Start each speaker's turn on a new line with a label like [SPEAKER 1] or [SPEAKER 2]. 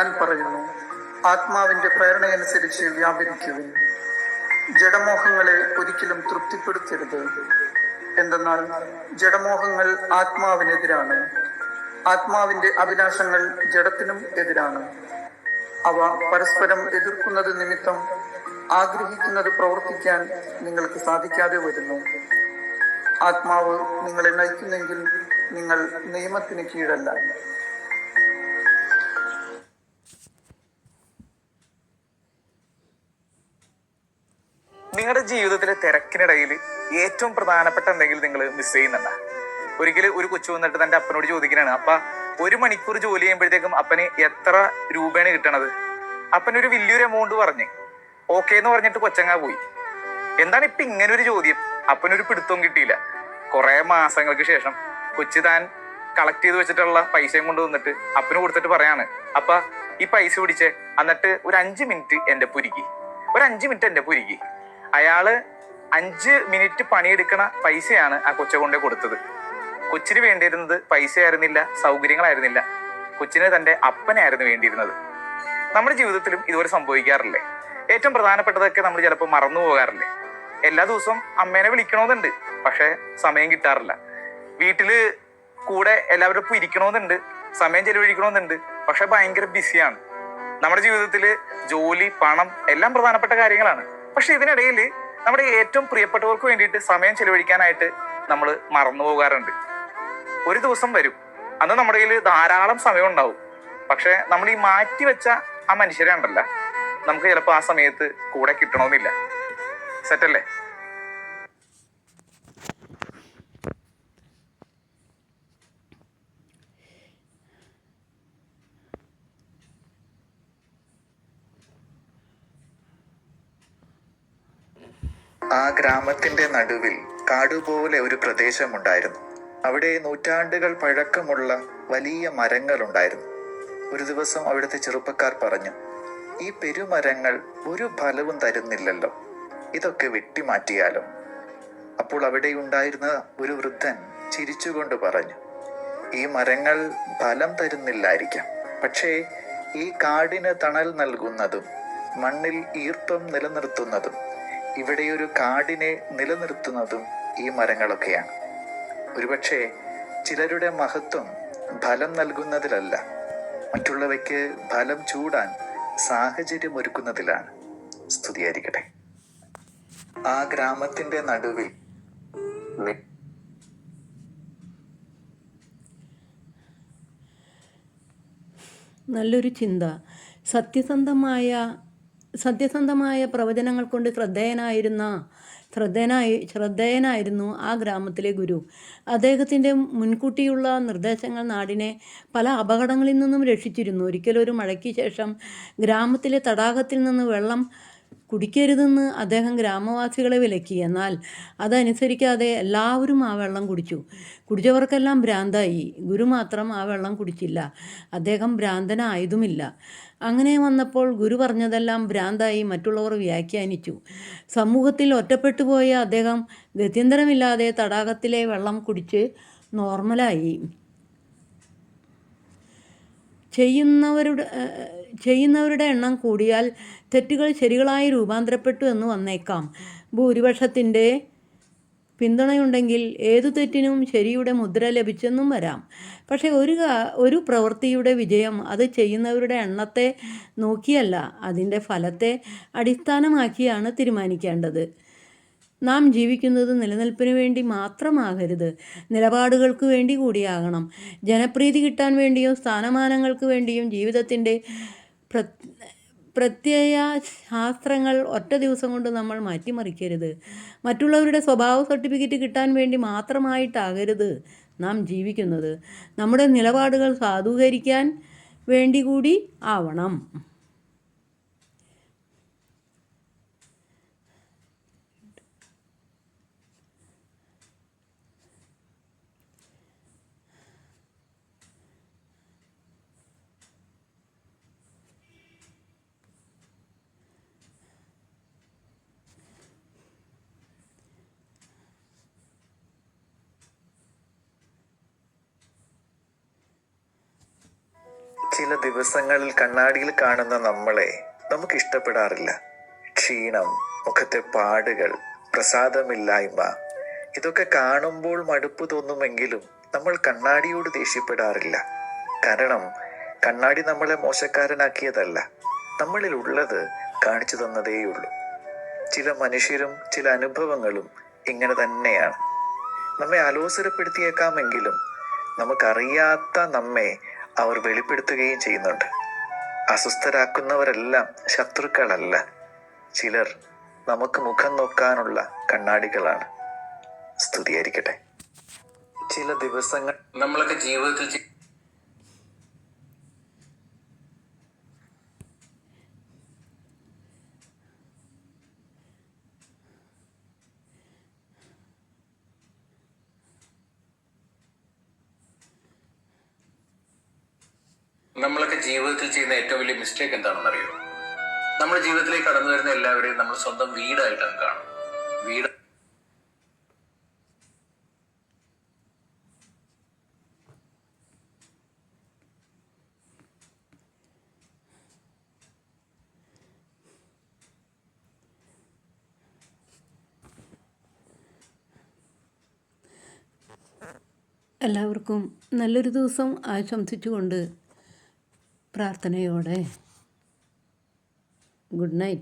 [SPEAKER 1] ഞാൻ പറയുന്നു, ആത്മാവിന്റെ പ്രേരണയനുസരിച്ച് വ്യാപരിക്കുവിൻ. ജഡമോഹങ്ങളെ ഒരിക്കലും തൃപ്തിപ്പെടുത്തരുത്. എന്തെന്നാൽ ജഡമോഹങ്ങൾ ആത്മാവിനെതിരാണ്, ആത്മാവിന്റെ അഭിലാഷങ്ങൾ ജഡത്തിനും എതിരാണ്. അവ പരസ്പരം എതിർക്കുന്നത് നിമിത്തം ആഗ്രഹിക്കുന്നത് പ്രവർത്തിക്കാൻ നിങ്ങൾക്ക് സാധിക്കാതെ വരുന്നു. ആത്മാവ് നിങ്ങളെ നയിക്കുന്നെങ്കിൽ നിങ്ങൾ നിയമത്തിന് കീഴല്ല.
[SPEAKER 2] നിങ്ങളുടെ ജീവിതത്തിലെ തിരക്കിനിടയിൽ ഏറ്റവും പ്രധാനപ്പെട്ട എന്തെങ്കിലും നിങ്ങൾ മിസ് ചെയ്യുന്നുണ്ടോ? ഒരിക്കലും ഒരു കൊച്ചു വന്നിട്ട് തൻ്റെ അപ്പനോട് ചോദിക്കുകയാണ്, അപ്പ 1 മണിക്കൂർ ജോലി ചെയ്യുമ്പോഴത്തേക്കും അപ്പന് എത്ര രൂപയാണ് കിട്ടണത്? അപ്പനൊരു വലിയൊരു എമൗണ്ട് പറഞ്ഞ് ഓക്കെ എന്ന് പറഞ്ഞിട്ട് കൊച്ചങ്ങ പോയി. എന്താണ് ഇപ്പൊ ഇങ്ങനൊരു ചോദ്യം? അപ്പനൊരു പിടുത്തവും കിട്ടിയില്ല. കുറെ മാസങ്ങൾക്ക് ശേഷം കൊച്ചു താൻ കളക്ട് ചെയ്ത് വെച്ചിട്ടുള്ള പൈസയും കൊണ്ട് വന്നിട്ട് അപ്പന് കൊടുത്തിട്ട് പറയാണ്, അപ്പ ഈ പൈസ പിടിച്ചേ, എന്നിട്ട് ഒരു 5 മിനിറ്റ് എൻ്റെ പുരിക്ക്, ഒരു 5 മിനിറ്റ് എൻ്റെ പുരിക്ക്. അയാള് 5 മിനിറ്റ് പണിയെടുക്കണ പൈസയാണ് ആ കൊച്ച കൊണ്ടേ കൊടുത്തത്. കൊച്ചിന് വേണ്ടിയിരുന്നത് പൈസ ആയിരുന്നില്ല, സൗകര്യങ്ങളായിരുന്നില്ല, കൊച്ചിന് തൻ്റെ അപ്പനായിരുന്നു വേണ്ടിയിരുന്നത്. നമ്മുടെ ജീവിതത്തിലും ഇതുപോലെ സംഭവിക്കാറില്ലേ? ഏറ്റവും പ്രധാനപ്പെട്ടതൊക്കെ നമ്മൾ ചിലപ്പോൾ മറന്നു പോകാറില്ലേ? എല്ലാ ദിവസവും അമ്മേനെ വിളിക്കണമെന്നുണ്ട്, പക്ഷെ സമയം കിട്ടാറില്ല. വീട്ടില് കൂടെ എല്ലാവരും ഇരിക്കണമെന്നുണ്ട്, സമയം ചെലവഴിക്കണമെന്നുണ്ട്, പക്ഷെ ഭയങ്കര ബിസിയാണ്. നമ്മുടെ ജീവിതത്തിൽ ജോലി, പണം എല്ലാം പ്രധാനപ്പെട്ട കാര്യങ്ങളാണ്. പക്ഷെ ഇതിനിടയിൽ നമ്മുടെ ഏറ്റവും പ്രിയപ്പെട്ടവർക്ക് വേണ്ടിയിട്ട് സമയം ചെലവഴിക്കാനായിട്ട് നമ്മൾ മറന്നു പോകാറുണ്ട്. ഒരു ദിവസം വരും, അന്ന് നമ്മുടെ കയ്യിൽ ധാരാളം സമയം ഉണ്ടാവും, പക്ഷെ നമ്മൾ ഈ മാറ്റി വെച്ച ആ മനുഷ്യരെ ഉണ്ടല്ല, നമുക്ക് ചിലപ്പോൾ ആ സമയത്ത് കൂടെ കിട്ടണമെന്നില്ല. സെറ്റല്ലേ?
[SPEAKER 3] ആ ഗ്രാമത്തിന്റെ നടുവിൽ കാടുപോലെ ഒരു പ്രദേശമുണ്ടായിരുന്നു. അവിടെ നൂറ്റാണ്ടുകൾ പഴക്കമുള്ള വലിയ മരങ്ങളുണ്ടായിരുന്നു. ഒരു ദിവസം അവിടുത്തെ ചെറുപ്പക്കാർ പറഞ്ഞു, ഈ പെരുമരങ്ങൾ ഒരു ഫലവും തരുന്നില്ലല്ലോ, ഇതൊക്കെ വെട്ടിമാറ്റിയാലോ. അപ്പോൾ അവിടെ ഉണ്ടായിരുന്ന ഒരു വൃദ്ധൻ ചിരിച്ചുകൊണ്ട് പറഞ്ഞു, ഈ മരങ്ങൾ ഫലം തരുന്നില്ലായിരിക്കാം, പക്ഷേ ഈ കാടിന് തണൽ നൽകുന്നതും മണ്ണിൽ ഈർപ്പം നിലനിർത്തുന്നതും ഇവിടെയൊരു കാടിനെ നിലനിർത്തുന്നതും ഈ മരങ്ങളൊക്കെയാണ്. ഒരുപക്ഷെ ചിലരുടെ മഹത്വം ഫലം നൽകുന്നതിലല്ല, മറ്റുള്ളവയ്ക്ക് ഫലം ചൂടാൻ സാഹചര്യം ഒരുക്കുന്നതിലാണ്. സ്തുതിയായിരിക്കട്ടെ. ആ ഗ്രാമത്തിന്റെ നടുവിൽ
[SPEAKER 4] നല്ലൊരു ചിന്ത. സത്യസന്ധമായ പ്രവചനങ്ങൾ കൊണ്ട് ശ്രദ്ധേയനായിരുന്നു ആ ഗ്രാമത്തിലെ ഗുരു. അദ്ദേഹത്തിൻ്റെ മുൻകൂട്ടിയുള്ള നിർദ്ദേശങ്ങൾ നാടിനെ പല അപകടങ്ങളിൽ നിന്നും രക്ഷിച്ചിരുന്നു. ഒരിക്കലൊരു മഴയ്ക്ക് ശേഷം ഗ്രാമത്തിലെ തടാകത്തിൽ നിന്ന് വെള്ളം കുടിക്കരുതെന്ന് അദ്ദേഹം ഗ്രാമവാസികളെ വിലക്കി. എന്നാൽ അതനുസരിക്കാതെ എല്ലാവരും ആ വെള്ളം കുടിച്ചു. കുടിച്ചവർക്കെല്ലാം ഭ്രാന്തായി. ഗുരു മാത്രം ആ വെള്ളം കുടിച്ചില്ല. അദ്ദേഹം ഭ്രാന്തനായതുമില്ല. അങ്ങനെ വന്നപ്പോൾ ഗുരു പറഞ്ഞതെല്ലാം ഭ്രാന്തായി മറ്റുള്ളവർ വ്യാഖ്യാനിച്ചു. സമൂഹത്തിൽ ഒറ്റപ്പെട്ടു പോയ അദ്ദേഹം ഗത്യന്തരമില്ലാതെ തടാകത്തിലെ വെള്ളം കുടിച്ച് നോർമലായി. ചെയ്യുന്നവരുടെ എണ്ണം കൂടിയാൽ തെറ്റുകൾ ശരികളായി രൂപാന്തരപ്പെട്ടു എന്ന് വന്നേക്കാം. ഭൂരിപക്ഷത്തിൻ്റെ പിന്തുണയുണ്ടെങ്കിൽ ഏതു തെറ്റിനും ശരിയുടെ മുദ്ര ലഭിച്ചെന്നും വരാം. പക്ഷേ ഒരു പ്രവൃത്തിയുടെ വിജയം അത് ചെയ്യുന്നവരുടെ എണ്ണത്തെ നോക്കിയല്ല, അതിൻ്റെ ഫലത്തെ അടിസ്ഥാനമാക്കിയാണ് തീരുമാനിക്കേണ്ടത്. നാം ജീവിക്കുന്നത് നിലനിൽപ്പിന് വേണ്ടി മാത്രമാകരുത്, നിലപാടുകൾക്ക് വേണ്ടി കൂടിയാകണം. ജനപ്രീതി കിട്ടാൻ വേണ്ടിയോ സ്ഥാനമാനങ്ങൾക്ക് വേണ്ടിയും ജീവിതത്തിൻ്റെ പ്രത്യയ ശാസ്ത്രങ്ങൾ ഒറ്റ ദിവസം കൊണ്ട് നമ്മൾ മാറ്റിമറിക്കരുത്. മറ്റുള്ളവരുടെ സ്വഭാവ സർട്ടിഫിക്കറ്റ് കിട്ടാൻ വേണ്ടി മാത്രമായിട്ടാകരുത് നാം ജീവിക്കുന്നത്. നമ്മുടെ നിലപാടുകൾ സാധൂകരിക്കാൻ വേണ്ടി കൂടി ആവണം.
[SPEAKER 3] ചില ദിവസങ്ങളിൽ കണ്ണാടിയിൽ കാണുന്ന നമ്മളെ നമുക്ക് ഇഷ്ടപ്പെടാറില്ല. ക്ഷീണം, മുഖത്തെ പാടുകൾ, പ്രസാദമില്ലായ്മ, ഇതൊക്കെ കാണുമ്പോൾ മടുപ്പ് തോന്നുമെങ്കിലും നമ്മൾ കണ്ണാടിയോട് ദേഷ്യപ്പെടാറില്ല. കാരണം കണ്ണാടി നമ്മളെ മോശക്കാരനാക്കിയതല്ല, നമ്മളിൽ ഉള്ളത് കാണിച്ചു തന്നതേയുള്ളൂ. ചില മനുഷ്യരും ചില അനുഭവങ്ങളും ഇങ്ങനെ തന്നെയാണ്. നമ്മെ അലോസരപ്പെടുത്തിയേക്കാമെങ്കിലും നമുക്കറിയാത്ത നമ്മെ അവർ വെളിപ്പെടുത്തുകയും ചെയ്യുന്നുണ്ട്. അസ്വസ്ഥരാക്കുന്നവരെല്ലാം ശത്രുക്കളല്ല, ചിലർ നമുക്ക് മുഖം നോക്കാനുള്ള കണ്ണാടികളാണ്. സ്തുതിയായിരിക്കട്ടെ. ചില ദിവസങ്ങൾ
[SPEAKER 5] നമ്മളൊക്കെ ജീവിതത്തിൽ ചെയ്യുന്ന ഏറ്റവും വലിയ മിസ്റ്റേക്ക് എന്താണെന്ന് അറിയോ? നമ്മുടെ ജീവിതത്തിലേക്ക് കടന്നു വരുന്ന എല്ലാവരെയും നമ്മൾ സ്വന്തം വീടായിട്ടാണ് കാണും. വീട്
[SPEAKER 4] എല്ലാവർക്കും നല്ലൊരു ദിവസം ആശംസിച്ചുകൊണ്ട് പ്രാർത്ഥനയോടെ ഗുഡ് നൈറ്റ്.